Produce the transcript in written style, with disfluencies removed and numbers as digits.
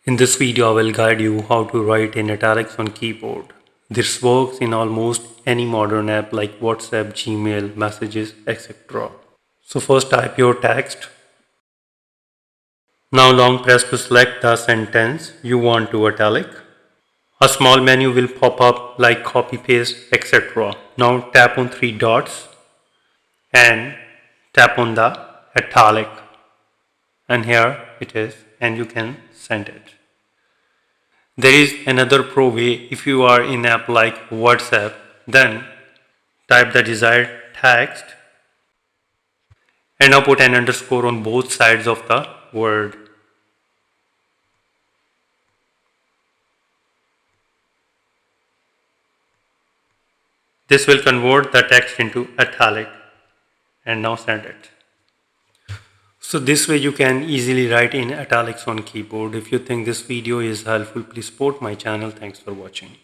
In this video, I will guide you how to write in italics on keyboard. This works in almost any modern app like WhatsApp, Gmail, Messages, etc. So first type your text. Now long press to select the sentence you want to italic. A small menu will pop up like copy, paste, etc. Now tap on three dots and tap on the italic. And here it is, and you can send it. There is another pro way. If you are in app like WhatsApp, then type the desired text and now put an underscore on both sides of the word. This will convert the text into italic and now send it. So this way you can easily write in italics on keyboard. If you think this video is helpful, please support my channel. Thanks for watching.